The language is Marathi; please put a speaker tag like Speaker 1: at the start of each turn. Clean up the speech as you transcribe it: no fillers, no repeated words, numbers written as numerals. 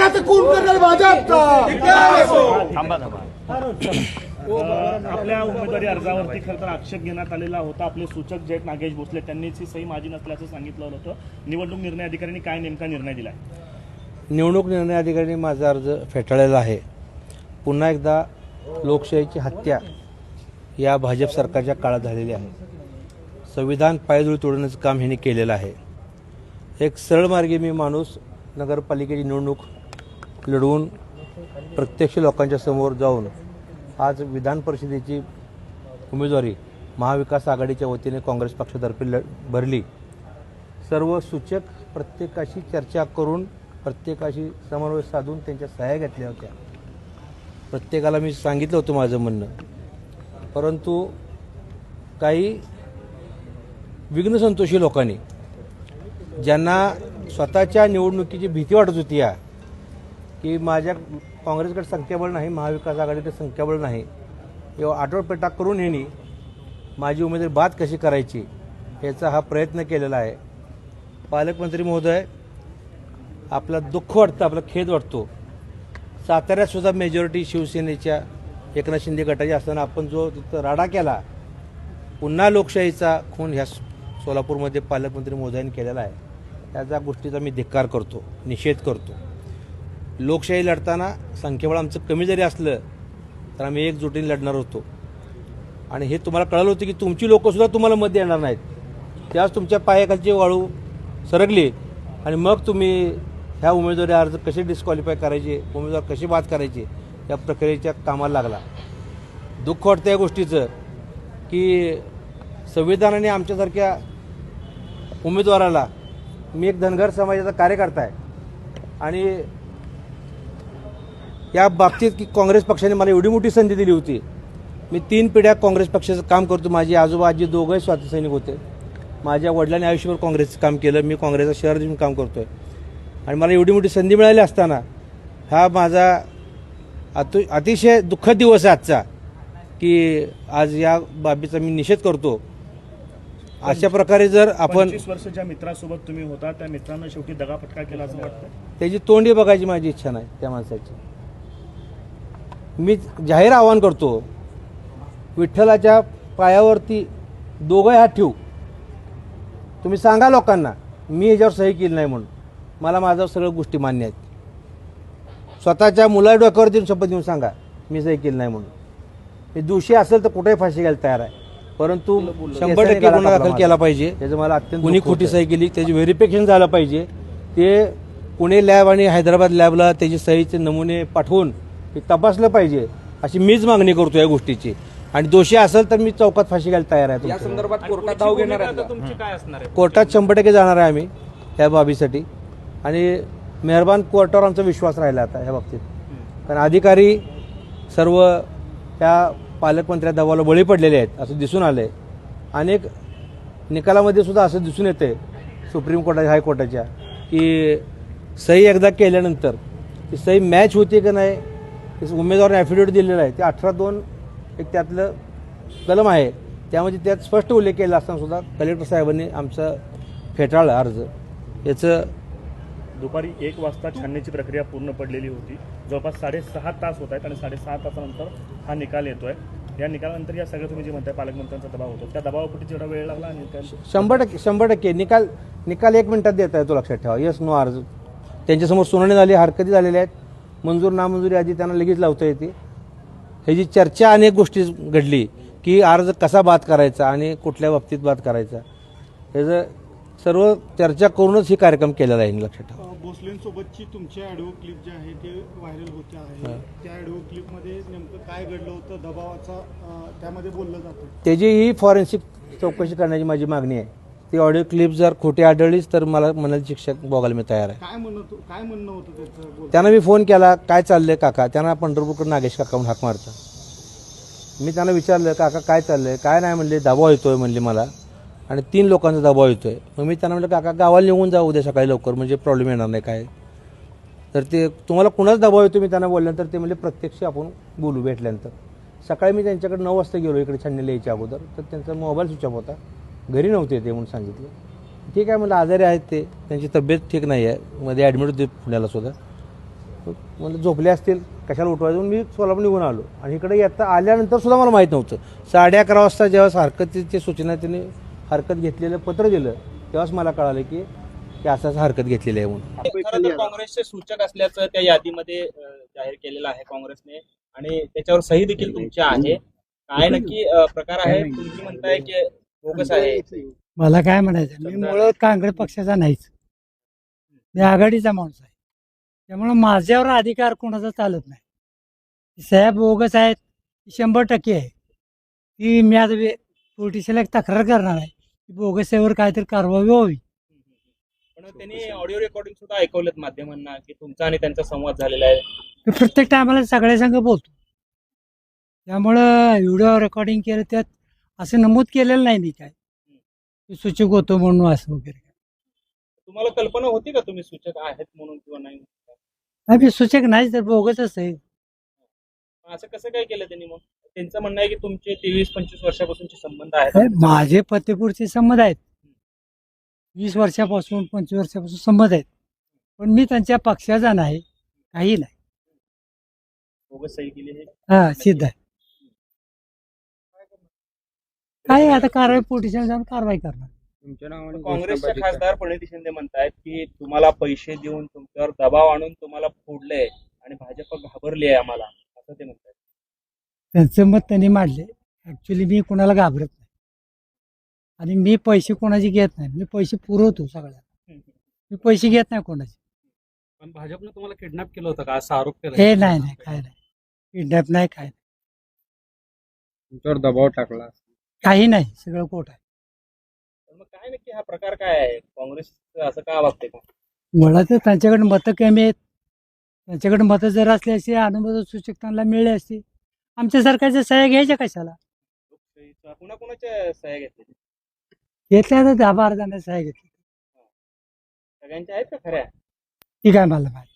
Speaker 1: सरकारचं खून करणार भाजपचा
Speaker 2: आपल्या उमेदवारी अर्जावरती खरं तर आक्षेप घेण्यात आलेला होता. आपले सूचक जे आहेत नागेश भोसले त्यांनीच ही सही माझी नसल्याचं सांगितलं होतं. निवडणूक निर्णय अधिकाऱ्यांनी काय नेमका निर्णय दिलाय?
Speaker 3: निवडणूक निर्णय अधिकाऱ्यांनी माझा अर्ज फेटाळलेला आहे. पुन्हा एकदा लोकशाहीची हत्या या भाजप सरकारच्या काळात झालेली आहे. संविधान पायदळी तोडण्याचं काम ह्यांनी केलेलं आहे. एक सरळ मार्गी मी माणूस नगरपालिकेची निवडणूक लढवून प्रत्यक्ष लोकांच्या समोर जाऊन आज विधान परिषदेची उमेदवारी महाविकास आघाडीच्या वतीने काँग्रेस पक्षातर्फे भरली. सर्व सूचक प्रत्येकाशी चर्चा करून प्रत्येकाशी समन्वय साधून त्यांच्या सह्या घेतल्या होत्या. प्रत्येकाला मी सांगितलं होतं माझं म्हणणं, परंतु काही विघ्नसंतोषी लोकांनी ज्यांना स्वतःच्या निवडणुकीची भीती वाटत होती की माझ्या काँग्रेसकडे संख्याबळ नाही, महाविकास आघाडीकडे संख्याबळ नाही, एवढा आठवडपेटा करून ह्यांनी माझी उमेदवारी बाद कशी करायची याचा हा प्रयत्न केलेला आहे. पालकमंत्री महोदय, आपला दुःख वाटतं, आपला खेद वाटतो. साताऱ्यात सुद्धा मेजॉरिटी शिवसेनेच्या एकनाथ शिंदे गटाची असताना आपण जो तिथं राडा केला, पुन्हा लोकशाहीचा खून ह्या सोलापूरमध्ये पालकमंत्री महोदयांनी केलेला आहे. त्याच्या गोष्टीचा मी धिक्कार करतो, निषेध करतो. लोकशाही लढताना संख्याबळ आमचं कमी जरी असलं तर आम्ही एकजुटीने लढणार होतो. आणि हे तुम्हाला कळलं होतं की तुमची लोकंसुद्धा तुम्हाला मत देणार नाहीत. त्याच तुमच्या पायाखालची वाळू सरकली आणि मग तुम्ही ह्या उमेदवारी अर्ज कसे डिस्क्वालिफाय करायचे, उमेदवार कशी बाद करायचे या प्रक्रियेच्या कामाला लागला. दुःख वाटतं या गोष्टीचं की संविधानाने आमच्यासारख्या उमेदवाराला, मी एक धनगर समाजाचा कार्यकर्ता आहे आणि या बाबतीत की काँग्रेस पक्षाने मला एवढी मोठी संधी दिली होती. मी 3 पिढ्या काँग्रेस पक्षाचं काम करतो. माझे आजोबा आजी दोघंही स्वातंत्र्य सैनिक होते. माझ्या वडिलांनी आयुष्यभर काँग्रेसचं काम केलं. मी काँग्रेसचा शहर देऊन काम करतो आहे आणि मला एवढी मोठी संधी मिळाली असताना हा माझा अतिशय दुःखद दिवस आहे आजचा, की आज या बाबीचा मी निषेध करतो. अशा प्रकारे जर आपण
Speaker 2: 25 वर्ष ज्या मित्रासोबत तुम्ही होता त्या मित्रांना शेवटी दगाफटका केला असं वाटतं?
Speaker 3: त्याची तोंडी बघायची माझी इच्छा नाही त्या माणसाची. मी जाहीर आवाहन करतो, विठ्ठलाच्या पायावरती दोघंही हात ठेवू. तुम्ही सांगा लोकांना मी ह्याच्यावर सही केली नाही म्हणून. मला माझ्यावर सगळ्या गोष्टी मान्य आहेत. स्वतःच्या मुला डोक्यावर देऊन शपथ देऊन सांगा मी सही केली नाही म्हणून. हे दोषी असेल तर कुठेही फाशी घ्यायला तयार आहे, परंतु 100% गुन्हा दाखल केला पाहिजे. त्याचं मला अत्यंत कुणी खोटी सही केली त्याची व्हेरिफिकेशन झालं पाहिजे. ते पुणे लॅब आणि हैदराबाद लॅबला त्याची सहीचे नमुने पाठवून ते तपासलं पाहिजे, अशी मीच मागणी करतो या गोष्टीची. आणि दोषी असेल तर मी चौकात फाशी घ्यायला तयार आहे.
Speaker 4: या संदर्भात कोर्टात धाव घेणार आहे तुमची काय असणार आहे?
Speaker 3: कोर्टात 100% जाणार आहे आम्ही या बाबीसाठी. आणि मेहरबान कोर्टावर आमचा विश्वास राहिला आता ह्या बाबतीत. कारण अधिकारी सर्व त्या पालकमंत्र्या दबावाला बळी पडलेले आहेत असं दिसून आलं आहे. अनेक निकालामध्ये सुद्धा असं दिसून येतं आहे सुप्रीम कोर्टाच्या, हायकोर्टाच्या, की सही एकदा केल्यानंतर ती सही मॅच होते का नाही. उमेदवाराने ॲफिडेविट दिलेलं आहे ते 18(2) एक त्यातलं कलम आहे, त्यामध्ये त्यात स्पष्ट उल्लेख केला असताना सुद्धा कलेक्टर साहेबांनी आमचं फेटाळलं अर्ज. याचं
Speaker 2: दुपारी 1 वाजता छाननीची प्रक्रिया पूर्ण पडलेली होती. जवळपास 6.5 तास होत आहेत आणि 6.5 तासानंतर हा निकाल येतोय. या निकालानंतर या सगळं तुम्ही जे म्हणताय पालकमंत्र्यांचा दबाव होतो, त्या दबावापोटी जेवढा वेळ लागला निकाल
Speaker 3: 100% निकाल 1 मिनिटात देता येतो. लक्षात ठेवा. यस नो अर्ज त्यांच्यासमोर सुनावणी झाली, हरकती झालेल्या आहेत. मंजूर नामंजुरी आधी त्यांना लगेच लावता येते. ह्याची चर्चा अनेक गोष्टी घडली की अर्ज कसा बाद करायचा आणि कुठल्या बाबतीत बाद करायचा, ह्याचं सर्व चर्चा करूनच ही कार्यक्रम केलेला आहे. लक्षात ठेवा.
Speaker 5: भोसलेंसोबतची तुमची ऑडिओ क्लिप जी आहे ते व्हायरल होते आहे. त्या ऑडिओ क्लिपमध्ये नेमकं काय घडलं होतं, दबावाचा त्यामध्ये बोललं जातं.
Speaker 3: त्याचीही फॉरेन्सिक चौकशी करण्याची माझी मागणी आहे. ती ऑडिओ क्लिप जर खोटी आढळलीच तर मला म्हणाल शिक्षक बघायला मी तयार आहे.
Speaker 5: काय म्हणणं होतं त्याचं?
Speaker 3: त्यांना मी फोन केला, काय चाललंय काका. त्यांना पंढरपूरकडून नागेश काका म्हणून हाक मारता. मी त्यांना विचारलं काका काय चाललंय, काय नाही म्हणले. दबाव येतोय म्हणले मला आणि 3 लोकांचा दबाव येतोय. मग मी त्यांना म्हटलं काका गावाला निघून जाऊ उद्या सकाळी लवकर, म्हणजे प्रॉब्लेम येणार नाही काय. तर ते तुम्हाला कुणाच दबाव येतो मी त्यांना बोलल्यानंतर ते म्हणजे प्रत्यक्ष आपण बोलू भेटल्यानंतर. सकाळी मी त्यांच्याकडे 9 वाजता गेलो इकडे छाननीला यायच्या अगोदर, तर त्यांचा मोबाईल स्विच ऑफ होता, घरी नव्हते ते म्हणून सांगितलं. ठीक आहे म्हणलं आजारी आहेत ते, त्यांची तब्येत ठीक नाही आहे, मध्ये ॲडमिट होते पुण्याला सुद्धा. म्हणजे झोपले असतील कशाला उठवायचं म्हणून मी सोलापूर निघून आलो आणि इकडे येता आल्यानंतर सुद्धा मला माहीत नव्हतं. 11:30 वाजता जेव्हा हरकतीची सूचना त्यांनी हरकत घेतलेलं पत्र दिलं तेव्हाच मला कळालं की असं हरकत घेतलेली आहे म्हणून.
Speaker 4: खरं तर काँग्रेसचे सूचक असल्याचं त्या यादीमध्ये जाहीर केलेलं आहे काँग्रेसने आणि त्याच्यावर सही देखील तुमची आहे. काय नक्की प्रकार आहे? तुम्ही म्हणताय की बोगस आहे.
Speaker 1: मला काय म्हणायचं, मी मुळात काँग्रेस पक्षाचा नाहीच, मी आघाडीचा माणूस आहे. त्यामुळं माझ्यावर अधिकार कोणाचा चालत नाही. साहेब बोगस आहेत 100% आहे. ती मी आता पोलिटिशियनला एक तक्रार करणार आहे की बोगसवर काहीतरी कारवाई व्हावी.
Speaker 4: पण त्यांनी ऑडिओ रेकॉर्डिंग सुद्धा ऐकवलेत माध्यमांना की तुमचा आणि त्यांचा संवाद झालेला आहे.
Speaker 1: मी प्रत्येक टायमाला सगळ्या संघ बोलतो. त्यामुळं व्हिडिओ रेकॉर्डिंग केलं त्यात असं नमूद केलेलं नाही मी काय की सूचक होतो म्हणून असं वगैरे.
Speaker 4: तुम्हाला कल्पना होती का तुम्ही सूचक आहेत म्हणून किंवा नाही?
Speaker 1: नाही, मी सूचक नाही तर बोगसच आहे.
Speaker 4: असं कसं काय केलं त्यांनी? मग त्यांचं म्हणणं आहे की तुमचे 23-25 वर्षापासूनचे संबंध आहेत.
Speaker 1: माझे फतेपूरचे संबंध आहेत, 20 वर्षापासून 25 वर्षापासून संबंध आहेत, पण मी त्यांच्या पक्षाचा नाही, काही नाही.
Speaker 4: बोगस सही केली हे
Speaker 1: हा सिद्ध आहे. काय आता कारवाई पोलिसांनी जाऊन कारवाई करणार.
Speaker 4: काँग्रेसच्या खासदार प्रणिती शिंदे म्हणतायत की तुम्हाला पैसे देऊन तुमच्यावर दबाव आणून तुम्हाला फोडलंय आणि भाजप घाबरली आहे आम्हाला, असं ते म्हणतात.
Speaker 1: त्यांचं मत त्यांनी मांडले. ऍक्च्युली मी कोणाला घाबरत नाही आणि मी पैसे कोणाचे घेत नाही. मी पैसे पुरवतो सगळ्या, मी पैसे घेत नाही कोणाचे.
Speaker 4: पण भाजपने तुम्हाला किडनॅप केलं होतं का असा आरोप केला?
Speaker 1: हे नाही नाही काय नाही, किडनॅप नाही, काय नाही,
Speaker 6: तुमच्यावर दबाव टाकला?
Speaker 1: काही नाही, सगळं खोट आहे.
Speaker 4: मग काय नक्की हा प्रकार काय आहे? काँग्रेस असं का वागते का?
Speaker 1: मला तर त्यांच्याकडे मतं कमी आहेत. त्यांच्याकडे मतं जर असली असती अनुमोदन सूचक त्यांना मिळले असते. आमच्या सरकारच्या सह्या घ्यायच्या कशाला?
Speaker 4: कुणाकुणाच्या सह्या घेतल्या?
Speaker 1: घेतल्या तर 10-12 जणांच्या सह्या घेतल्या.
Speaker 4: सगळ्यांच्या आहेत का खऱ्या?
Speaker 1: ठीक आहे, मला माहिती.